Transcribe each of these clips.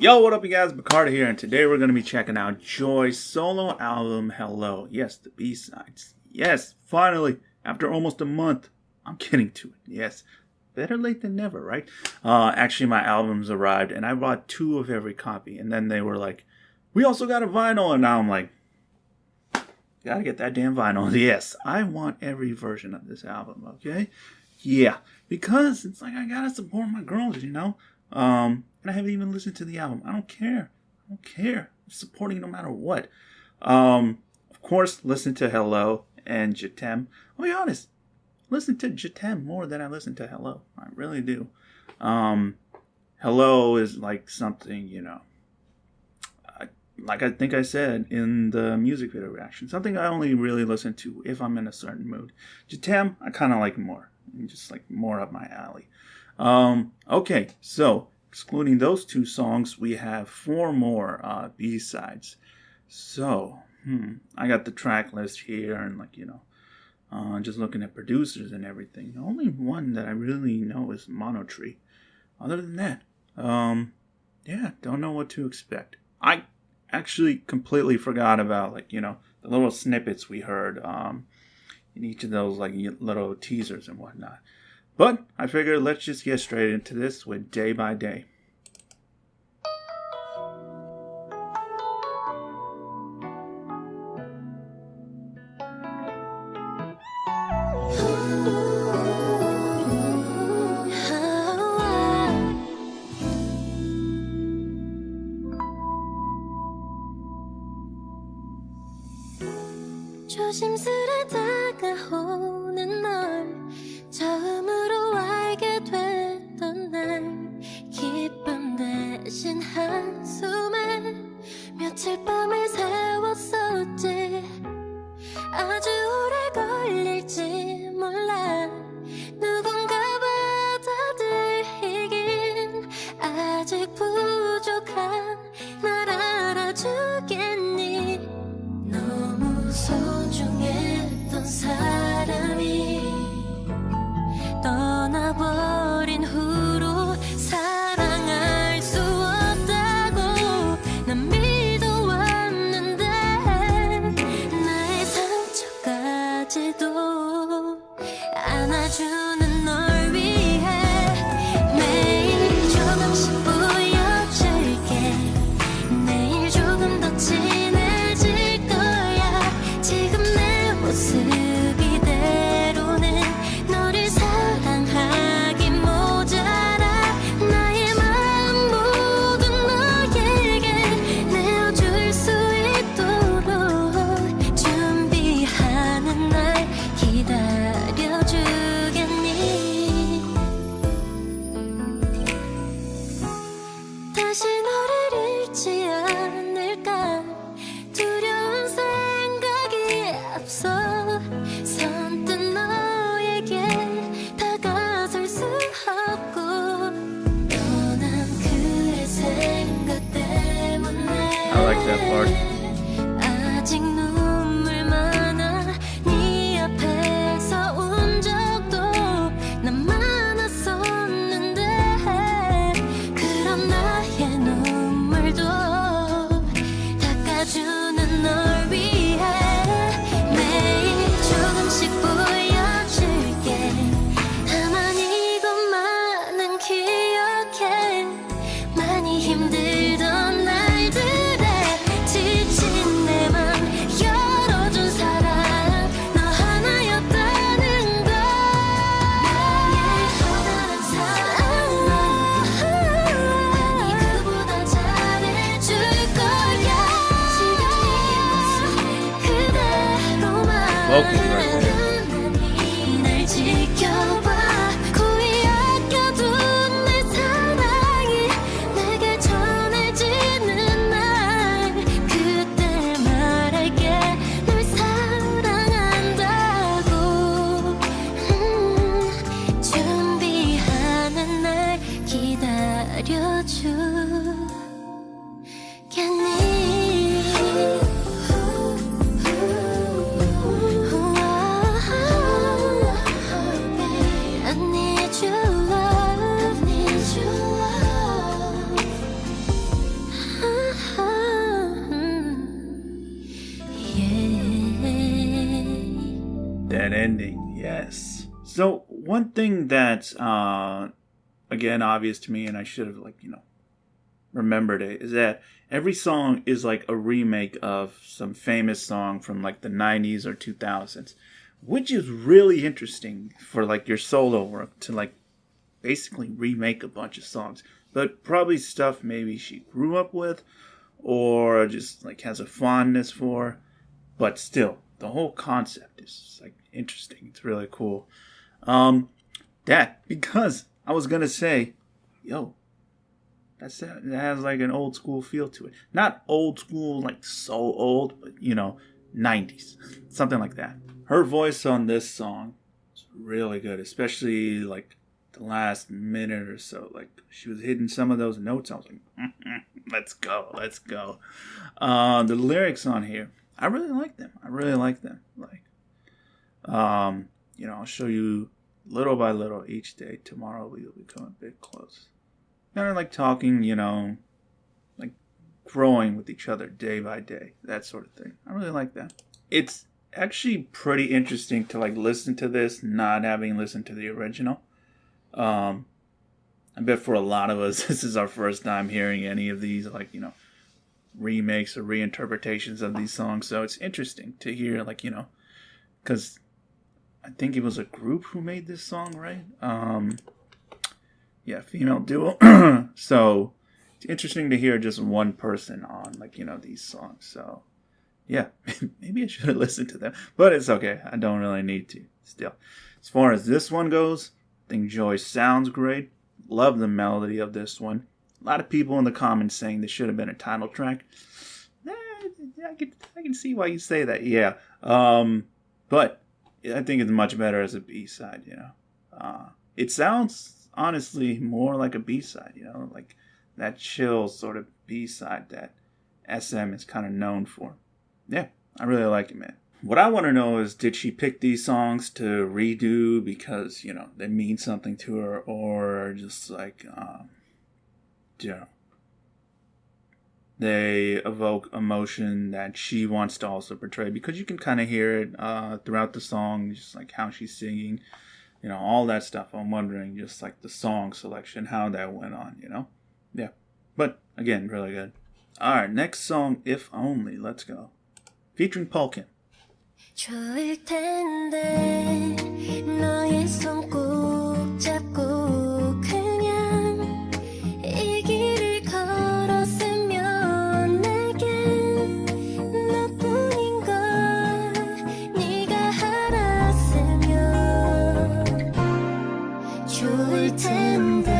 Yo, what up you guys, Bacardi here, and today we're going to be checking out Joy's solo album, Hello. Yes, the B-sides. Yes, finally, after almost a month, I'm getting to it. Yes, better late than never, right? Actually, my albums arrived, and I bought 2 of every copy, and then they were like, we also got a vinyl, and now I'm like, gotta get that damn vinyl. Yes, I want every version of this album, okay? Yeah, because it's like I gotta support my girls, you know? And I haven't even listened to the album. I don't care. I'm supporting no matter what. Of course, listen to Hello and Je T'aime. I'll be honest. Listen to Je T'aime more than I listen to Hello. I really do. Hello is like something, you know, like I think I said in the music video reaction, something I only really listen to if I'm in a certain mood. Je T'aime, I kind of like more. Just like more up my alley. Okay, so excluding those 2 songs, we have 4 more B-sides. So, I got the track list here, and like, you know, just looking at producers and everything. The only one that I really know is Monotree. Other than that, yeah, don't know what to expect. I actually completely forgot about, like, you know, the little snippets we heard in each of those like little teasers and whatnot. But I figured let's just get straight into this with Day by Day. 조심스레 다가오는 널 처음으로 알게 됐던 날 기쁨 대신 한숨에 며칠 밤을 새웠었지 아주 오래 걸릴지 몰라 누군가 받아들이긴 아직 부족한 날 알아주겠니 너무 소중했던 사람이 떠나버린 후로 사랑할 수 없다고 난 믿어왔는데 나의 상처까지도 안아주는 널 위해 매일 조금씩 보여줄게 내일 조금 더 친해질 거야 지금 내 모습 이대로는 너를 사랑하기 모자라 나의 마음 모두 너에게 내어줄 수 있도록 준비하는 날 기다려주겠니 다시 너를 잃지 않을까 두려운 생각이 앞서 선뜻 너에게 다가설 수 없고 떠난 그의 생각 때문에 I like that part. 아직 눈물 많아 네 앞에서 운 적도 난 많았었는데 그런 나의 눈물도 닦아주는 널 위해 매일 조금씩 보여줄게 다만 이것만은 기억해 많이 힘들던 날들에 지친 내 맘 열어준 사람 너 하나였다는 걸 나의 또 다른 사람 아니 그보다 잘해줄 거야 지금 네 모습 그대로만 Focus right there. 날 지켜봐 고이 아껴둔 내 사랑이 내게 전해지는 날 그때 말할게 널 사랑한다고 준비하는 날 기다려주겠니 That ending, yes. So one thing that's again obvious to me, and I should have remembered it, is that every song is like a remake of some famous song from like the 90s or 2000s, which is really interesting for like your solo work to like basically remake a bunch of songs, but probably stuff maybe she grew up with or just like has a fondness for, but still the whole concept is like interesting. It's really cool. Because I was gonna say, yo, it has like an old school feel to it. Not old school like so old, but 90s, something like that. Her voice on this song is really good, especially like the last minute or so. Like she was hitting some of those notes. I was like, let's go. The lyrics on here, I really like them. Like, I'll show you little by little each day. Tomorrow we will become a bit close. Kind of like talking, like growing with each other day by day, that sort of thing. I really like that. It's actually pretty interesting to like listen to this, not having listened to the original. I bet for a lot of us, this is our first time hearing any of these, like, remakes or reinterpretations of these songs. So it's interesting to hear, like, because I think it was a group who made this song, right? Yeah, female duo. So it's interesting to hear just one person on, like, these songs. So yeah, maybe I should have listened to them, but it's okay. I don't really need to still. As far as this one goes, I think Joy sounds great. Love the melody of this one. A lot of people in the comments saying this should have been a title track. I can see why you say that. Yeah. But I think it's much better as a B-side, It sounds honestly more like a B-side, like that chill sort of B-side that SM is kind of known for. Yeah, I really like it, man. What I want to know is, did she pick these songs to redo because, they mean something to her, or just like, they evoke emotion that she wants to also portray, because you can kind of hear it throughout the song, just like how she's singing, all that stuff. I'm wondering just like the song selection, how that went on, Yeah. But again, really good. All right, next song, If Only. Let's go. Featuring Paulkin. 좋을 텐데 너의 손 꼭 잡고 그냥 이 길을 걸었으면 내겐 너뿐인 걸 네가 알았으면 좋을 텐데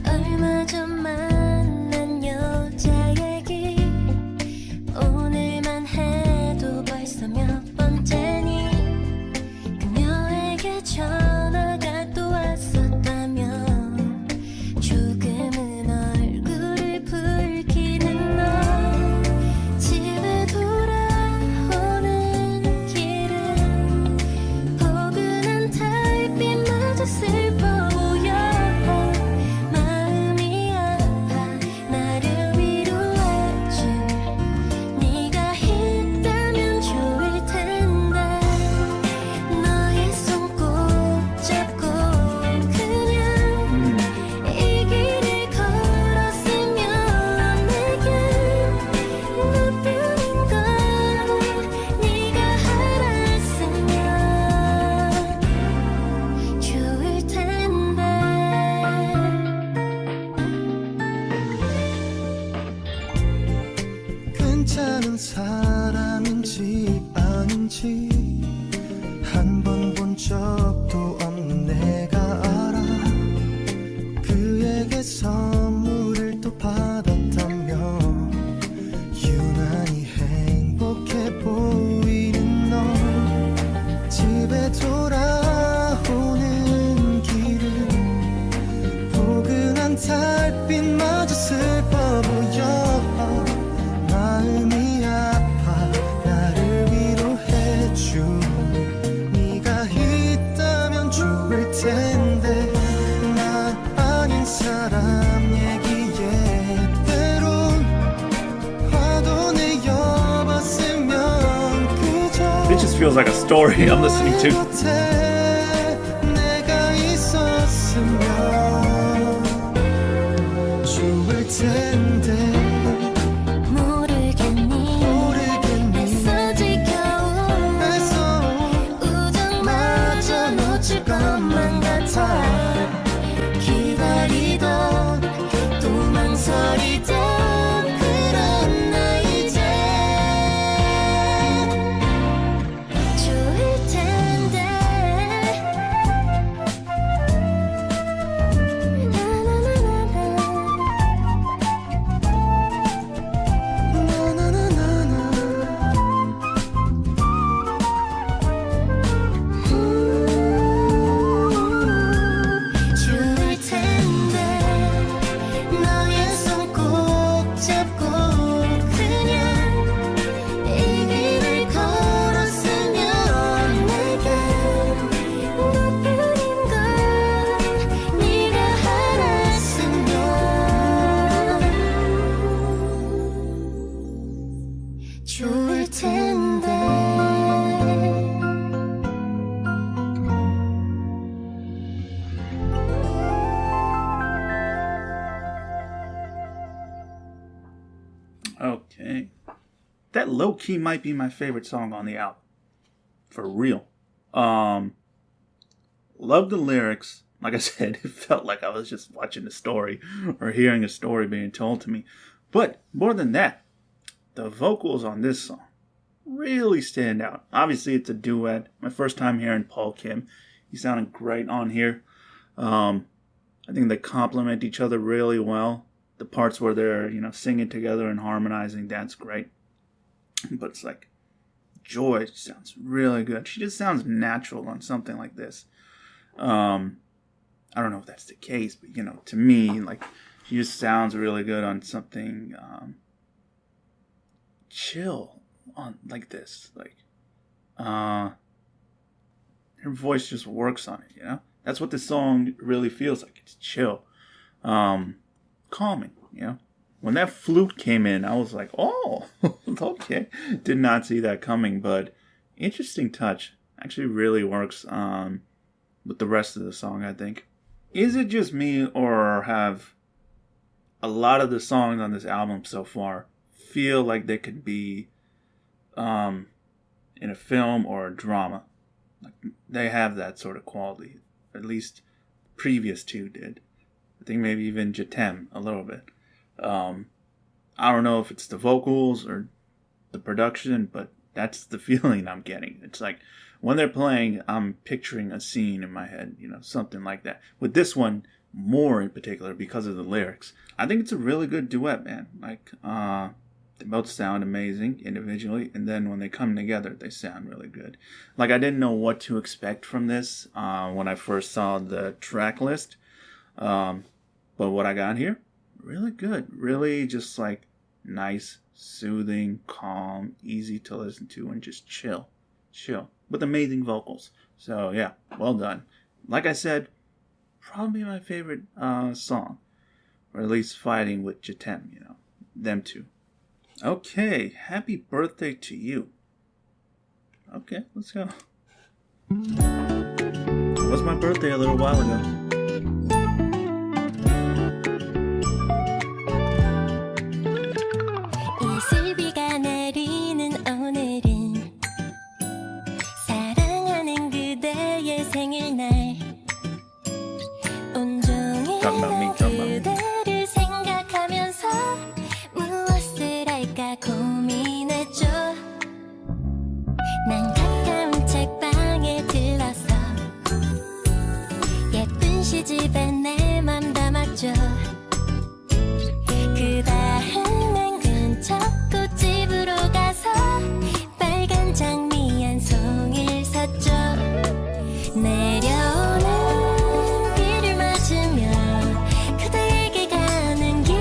얼마 전만 괜찮은 사람인지 아닌지 한 번 본 적도 없는 내가 알아. 그에게 선물을 또 받았다며 유난히 행복해 보이는 너. 집에 돌아오는 길은 포근한 달빛마저 슬퍼 보여. 마음이 아파 나를 위로해줘. 네가 있다면 좋을 텐데 난 아닌 사람 얘기에 때론 feels like a story I'm listening to. 곁에 내가 있었으면 좋을 텐데 모르겠니 애써 지켜온 우정마저 놓칠 것만 같아 기다리던 또 망설이던 그런 나 이제 좋을 텐데 좋을 텐데 너의 손 꼭 잡고 그냥 이 길을 걸었으면 내게 너뿐인 걸 네가 알았으면 좋을 텐데 Okay. That low key might be my favorite song on the album. For real. Love the lyrics. Like I said, it felt like I was just watching a story or hearing a story being told to me. But more than that, the vocals on this song really stand out. Obviously, it's a duet. My first time hearing Paul Kim. He sounded great on here. I think they complement each other really well. The parts where they're, singing together and harmonizing, that's great. But it's like, Joy sounds really good. She just sounds natural on something like this. I don't know if that's the case, but, to me, like, she just sounds really good on something chill on like this. Like, her voice just works on it, That's what this song really feels like. It's chill. Calming, When that flute came in, I was like, oh, okay. Did not see that coming, but interesting touch. Actually really works with the rest of the song, I think. Is it just me, or have a lot of the songs on this album so far feel like they could be in a film or a drama? Like, they have that sort of quality. At least previous two did. I think maybe even Jatem a little bit. I don't know if it's the vocals or the production, but that's the feeling I'm getting. It's like when they're playing, I'm picturing a scene in my head, something like that. With this one, more in particular because of the lyrics. I think it's a really good duet, man. Like, they both sound amazing individually, and then when they come together, they sound really good. Like, I didn't know what to expect from this when I first saw the track list. But what I got here, really good. Really just like nice, soothing, calm, easy to listen to, and just chill. With amazing vocals. So yeah, well done. Like I said, probably my favorite song. Or at least fighting with Jatem, them two. Okay, happy birthday to you. Okay, let's go. It was my birthday a little while ago. 이슬비가 내리는 오늘은 사랑하는 그대의 생일날 온종일 그대를 생각하면서 무엇을 할까 고민했죠. 난 가까운 책방에 들어서 예쁜 시집에 내 맘 담았죠. 그 다음엔 근처 꽃집으로 가서 빨간 장미 한 송이를 샀죠. 내려오는 비를 맞으며 그대에게 가는 길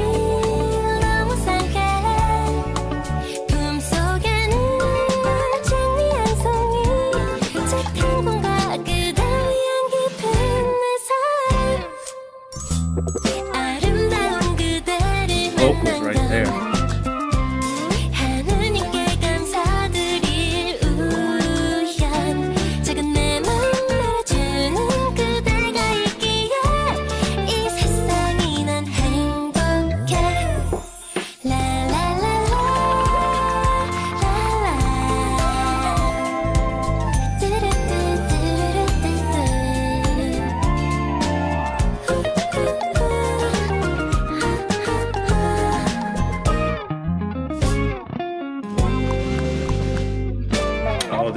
너무 상해. 품속에는 장미 한 송이 착한 꿈과 그대 위한 깊은 내 사랑.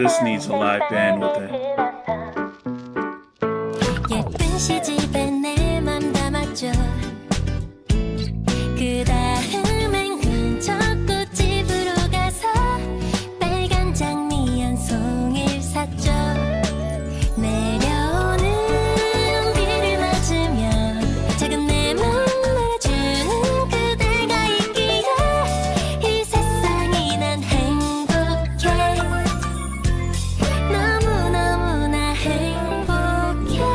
This needs a live band with it. 예쁜 시집에 내 맘 담았죠. 그 다음엔 근처 꽃집으로 가서 빨간 장미 한 송이를 샀죠. 내려오는 비를 맞으며 작은 내 맘 말아주는 그대가 있기에 이 세상이 난 행복해. 너무너무나 행복해.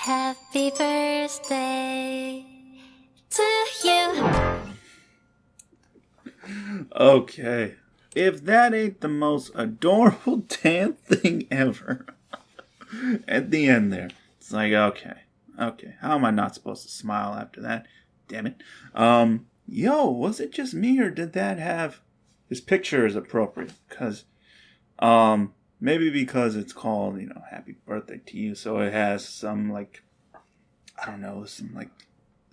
Happy birthday to you. Okay. If that ain't the most adorable damn thing ever. At the end there. It's like, okay. How am I not supposed to smile after that? Damn it. Was it just me or did that have... This picture is appropriate because, maybe because it's called, Happy Birthday to You. So it has some like, I don't know, some like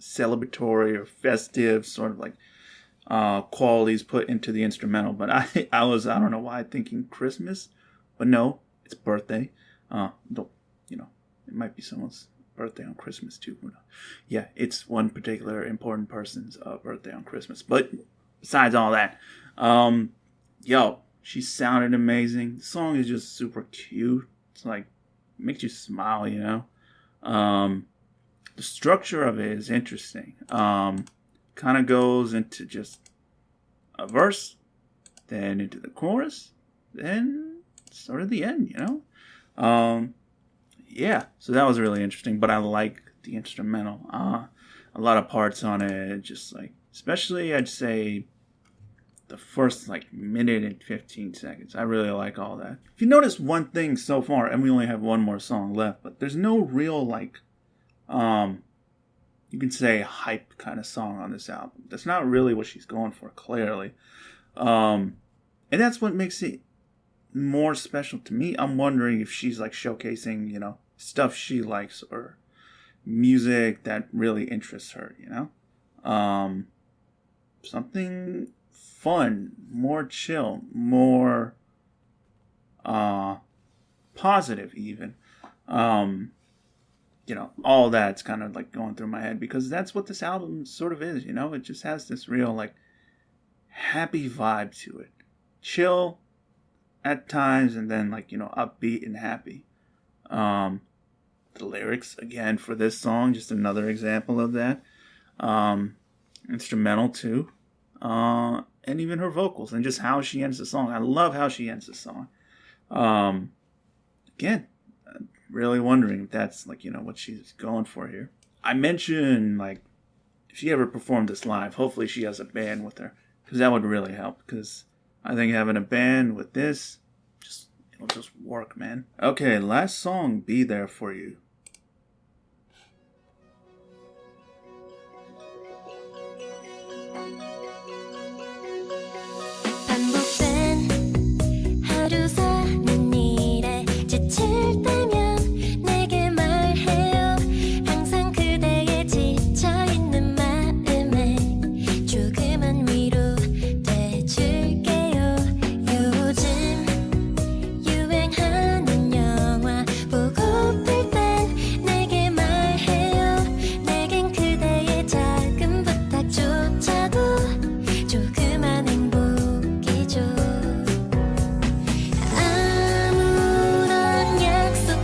celebratory or festive sort of like qualities put into the instrumental. But I don't know why thinking Christmas, but no, it's birthday. It might be someone's birthday on Christmas too. Yeah, it's one particular important person's birthday on Christmas. But besides all that, she sounded amazing. The song is just super cute. It's like makes you smile, The structure of it is interesting. Kind of goes into just a verse, then into the chorus, then sort of the end, so that was really interesting, but I like the instrumental. A lot of parts on it, just like, especially I'd say the first like minute and 15 seconds. I really like all that. If you notice one thing so far, and we only have one more song left, but there's no real like, you can say hype kind of song on this album. That's not really what she's going for, clearly. And that's what makes it more special to me. I'm wondering if she's like showcasing, stuff she likes or music that really interests her, something fun, more chill, more positive even. All that's kind of like going through my head because that's what this album sort of is, it just has this real like happy vibe to it. Chill at times and then like, upbeat and happy. The lyrics again for this song, just another example of that. Instrumental too. And even her vocals and just how she ends the song. I love how she ends the song. Again, really wondering if that's like, what she's going for here. I mentioned like if she ever performed this live, hopefully she has a band with her because that would really help because I think having a band with this, it'll just work, man. Okay, last song, Be There For You. 반복된 하루 사는 일에 지칠 때면 내게 말해요. 항상 그대의 지쳐있는 마음에 조그만 위로 돼줄게요. 요즘 유행하는 영화 보고플 땐 내게 말해요. 내겐 그대의 작은 부탁조차도 조그만 행복이죠. 아무런 약속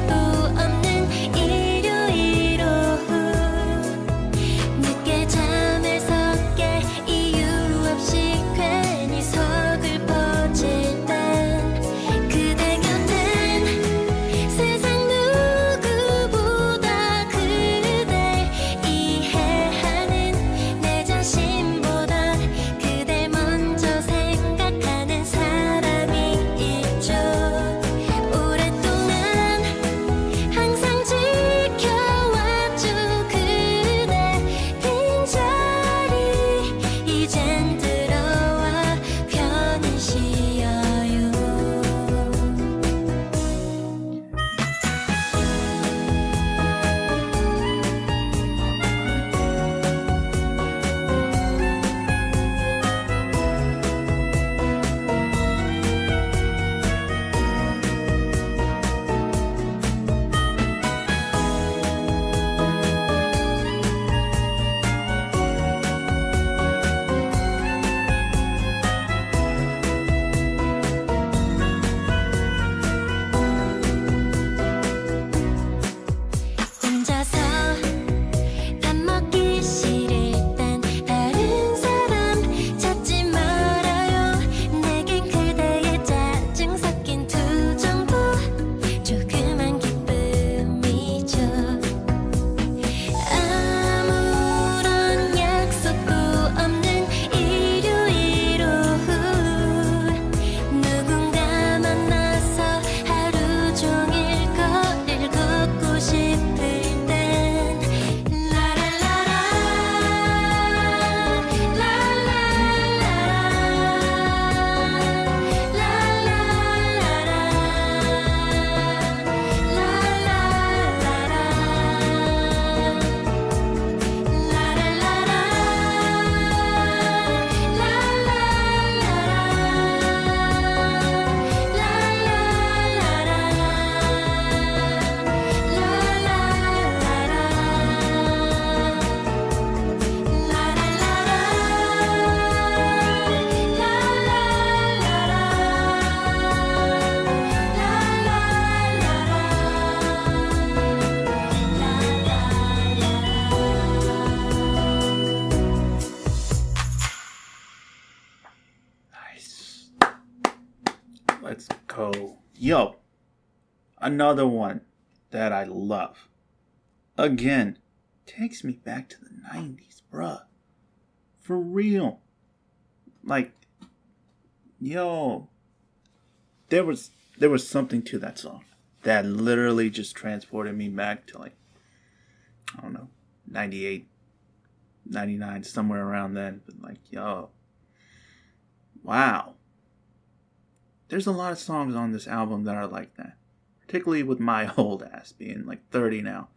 Another one that I love. Again, takes me back to the 90s, bruh. For real. Like, yo, there was something to that song that literally just transported me back to, like, I don't know, 98, 99, somewhere around then. But like, yo, wow. There's a lot of songs on this album that are like that. Particularly with my old ass being like 30 now.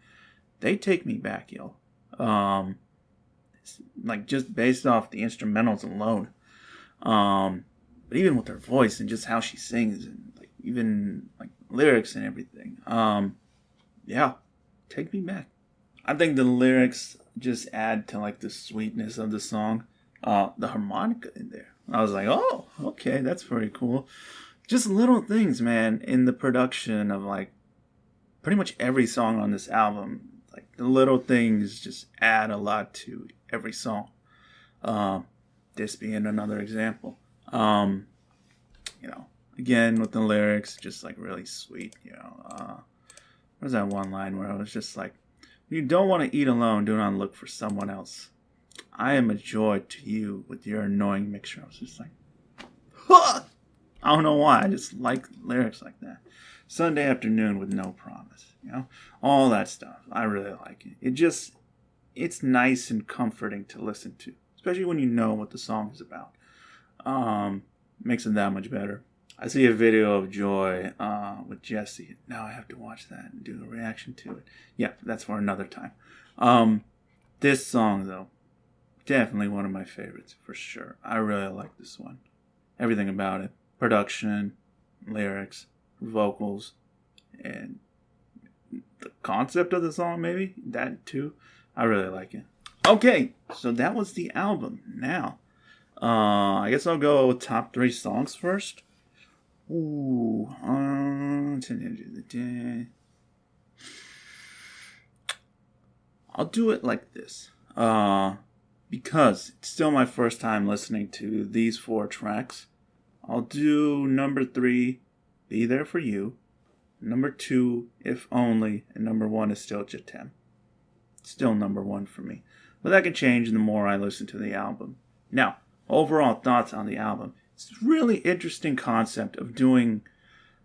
They take me back, yo. It's like just based off the instrumentals alone. But even with her voice and just how she sings and like even like lyrics and everything. Yeah, take me back. I think the lyrics just add to like the sweetness of the song. The harmonica in there. I was like, oh, okay, that's pretty cool. Just little things, man, in the production of like pretty much every song on this album. Like the little things just add a lot to every song. This being another example. Again with the lyrics, just like really sweet. There's that one line where I was just like, "You don't want to eat alone. Do not look for someone else. I am a joy to you with your annoying mixture." I was just like, huh! I don't know why. I just like lyrics like that. Sunday afternoon with no promise. All that stuff. I really like it. It's nice and comforting to listen to, especially when you know what the song is about. Makes it that much better. I see a video of Joy with Jesse. Now I have to watch that and do a reaction to it. Yeah, that's for another time. This song, though, definitely one of my favorites, for sure. I really like this one. Everything about it. Production, lyrics, vocals, and the concept of the song, maybe. That, too. I really like it. Okay, so that was the album. Now, I guess I'll go top 3 songs first. Ooh, I'll do it like this. Because it's still my first time listening to these 4 tracks. I'll do number 3, Be There For You. Number 2, If Only. And number 1 is still Jatem. Still number 1 for me. But that can change the more I listen to the album. Now, overall thoughts on the album. It's a really interesting concept of doing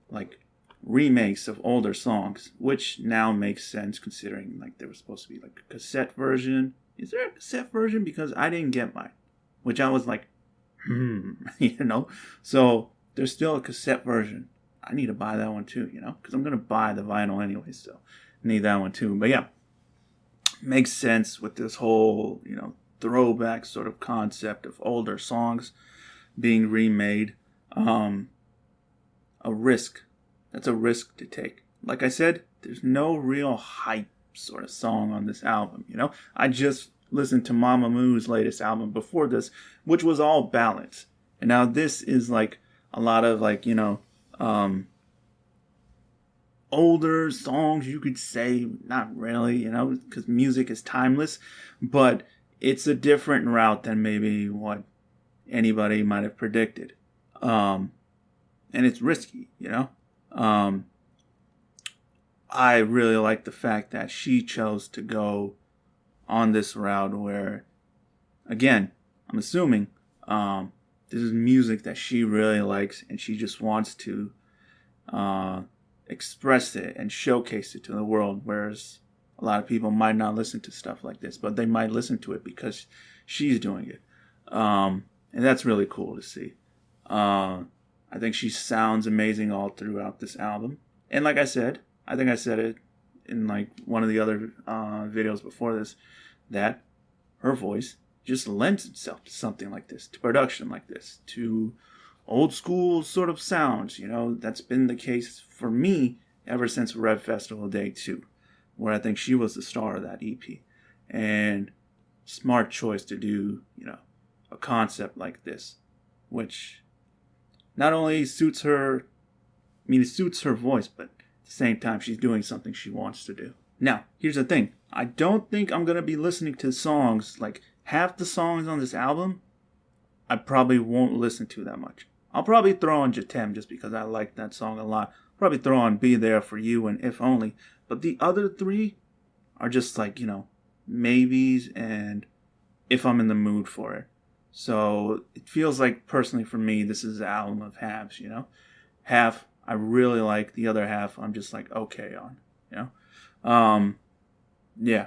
like remakes of older songs, which now makes sense considering like there was supposed to be like a cassette version. Is there a cassette version? Because I didn't get mine, which I was like, So there's still a cassette version. I need to buy that one too, because I'm gonna buy the vinyl anyway, so I need that one too. But yeah, makes sense with this whole throwback sort of concept of older songs being remade. A risk. That's a risk to take. Like I said, there's no real hype sort of song on this album, I just listened to Mamamoo's latest album before this, which was all ballads. And now this is like a lot of like, older songs, you could say. Not really, because music is timeless, but it's a different route than maybe what anybody might have predicted. And it's risky, I really like the fact that she chose to go on this route where, again, I'm assuming this is music that she really likes and she just wants to express it and showcase it to the world, whereas a lot of people might not listen to stuff like this, but they might listen to it because she's doing it. And that's really cool to see. I think she sounds amazing all throughout this album. And like I said, I think I said it in like one of the other videos before this, that her voice just lends itself to something like this, to production like this, to old school sort of sounds. That's been the case for me ever since Rev Festival Day 2, where I think she was the star of that EP. And smart choice to do, a concept like this, which not only suits her, it suits her voice, but at the same time, she's doing something she wants to do. Now, here's the thing. I don't think I'm going to be listening to songs, like half the songs on this album, I probably won't listen to that much. I'll probably throw on Jatem just because I like that song a lot. probably throw on Be There For You and If Only. But the other three are just like, maybes and if I'm in the mood for it. So it feels like, personally for me, this is an album of halves, Half I really like, the other half I'm just like okay on, Yeah.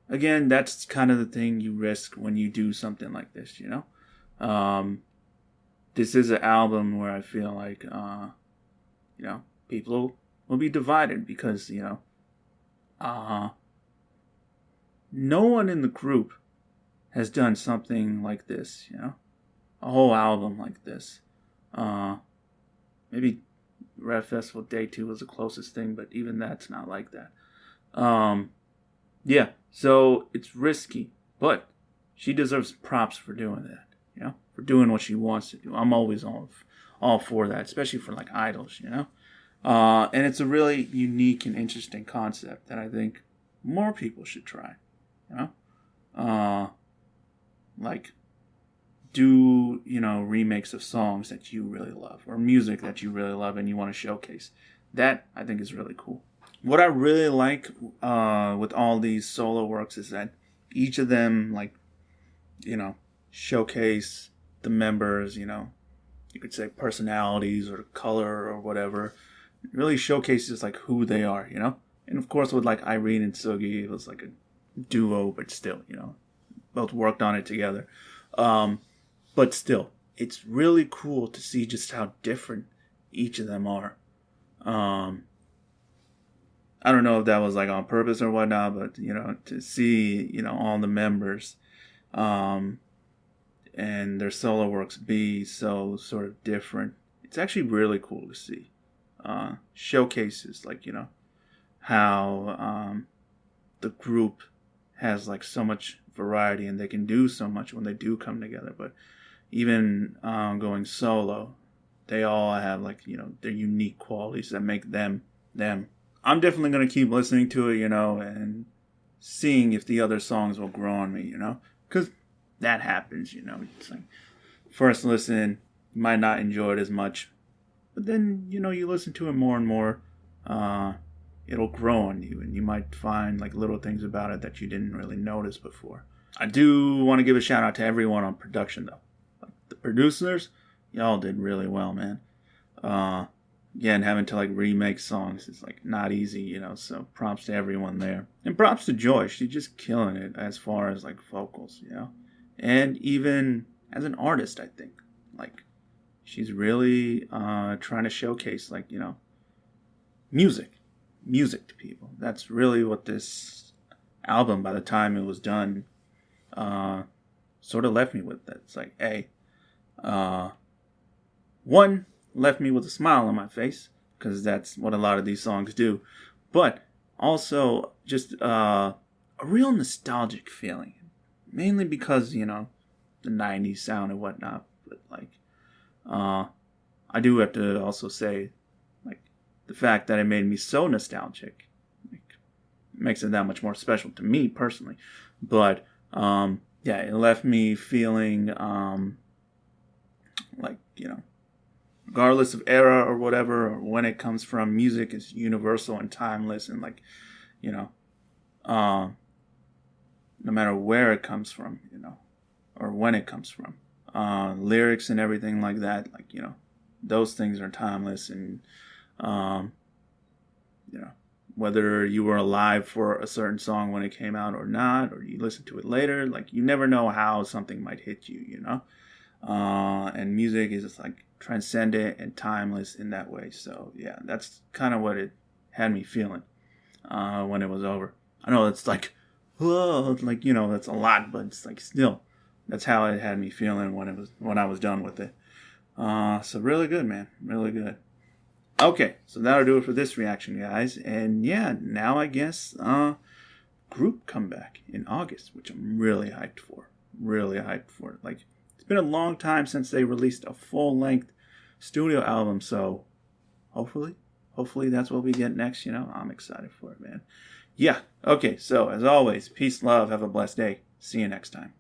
Again, that's kind of the thing you risk when you do something like this, This is an album where I feel like, people will be divided because, no one in the group has done something like this, a whole album like this. Maybe Red Festival Day 2 was the closest thing, but even that's not like that. Yeah, so it's risky, but she deserves props for doing that, for doing what she wants to do. I'm always all for that, especially for like idols, and it's a really unique and interesting concept that I think more people should try, like do, remakes of songs that you really love or music that you really love and you want to showcase. That I think is really cool. What I really like with all these solo works is that each of them, like, showcase the members, you could say personalities or color or whatever. It really showcases like who they are, And of course with like Irene and Sugi, it was like a duo, but still, both worked on it together. But still, it's really cool to see just how different each of them are. I don't know if that was like on purpose or whatnot, but to see all the members, and their solo works be so sort of different. It's actually really cool to see. Showcases like how the group has like so much variety and they can do so much when they do come together. But even going solo, they all have like their unique qualities that make them them. I'm definitely going to keep listening to it, and seeing if the other songs will grow on me, because that happens, It's like, first listen, you might not enjoy it as much, but then, you listen to it more and more, it'll grow on you, and you might find like little things about it that you didn't really notice before. I do want to give a shout out to everyone on production, though. Like the producers, y'all did really well, man. Again, having to like remake songs is like not easy, so props to everyone there. And props to Joy, she's just killing it as far as like vocals, And even as an artist, I think. Like, she's really trying to showcase like, music to people. That's really what this album, by the time it was done, sort of left me with. It's like, hey, one, left me with a smile on my face, because that's what a lot of these songs do, but also just a real nostalgic feeling, mainly because the 90s sound and whatnot. But like I do have to also say, like, the fact that it made me so nostalgic, like, makes it that much more special to me personally. But yeah, it left me feeling like, regardless of era or whatever, or when it comes from, music is universal and timeless, and like, no matter where it comes from, or when it comes from, lyrics and everything like that, like, those things are timeless, and whether you were alive for a certain song when it came out or not, or you listen to it later, like, you never know how something might hit you, and music is just like transcendent and timeless in that way. So yeah, that's kind of what it had me feeling when it was over. I know it's like, whoa, like, that's a lot, but it's like, still, that's how it had me feeling when I was done with it. So really good, man, really good. Okay, so that'll do it for this reaction, guys. And yeah, now I guess group comeback in August, which I'm really hyped for. Like, it's been a long time since they released a full-length studio album, so hopefully that's what we get next, I'm excited for it, man. Yeah, okay, so as always, peace, love, have a blessed day. See you next time.